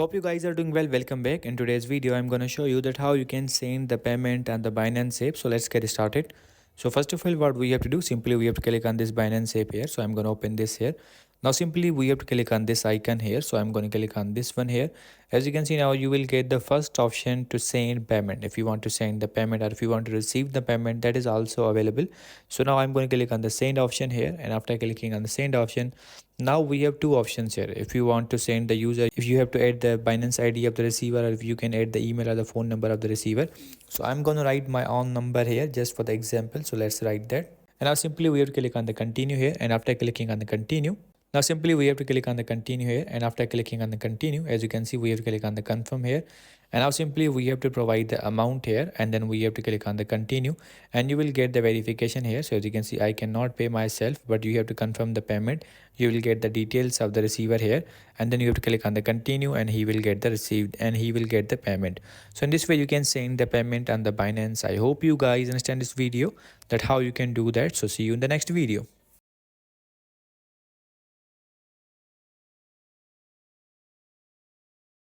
Hope you guys are doing well. Welcome back. In today's video, I'm going to show you that how you can send the payment and the Binance app. So let's get started. So first of all, what we have to do, simply we have to click on this Binance app here. So I'm going to open this here. Now simply we have to click on this icon here. So I'm going to click on this one here. As you can see now, you will get the first option to send payment. If you want to send the payment or if you want to receive the payment, that is also available. So now I'm going to click on the send option here. And after clicking on the send option, now we have two options here. If you want to send the user, if you have to add the Binance ID of the receiver, or if you can add the email or the phone number of the receiver. So I'm going to write my own number here just for the example. So let's write that. And now simply we have to click on the continue here. And after clicking on the continue, now simply we have to click on the continue here. And after clicking on the continue, as you can see, we have to click on the confirm here. And now simply we have to provide the amount here, and then we have to click on the continue, and you will get the verification here. So as you can see, I cannot pay myself, but you have to confirm the payment. You will get the details of the receiver here, and then you have to click on the continue, and he will get the received and he will get the payment. So in this way you can send the payment on the Binance. I hope you guys understand this video, that how you can do that. So see you in the next video.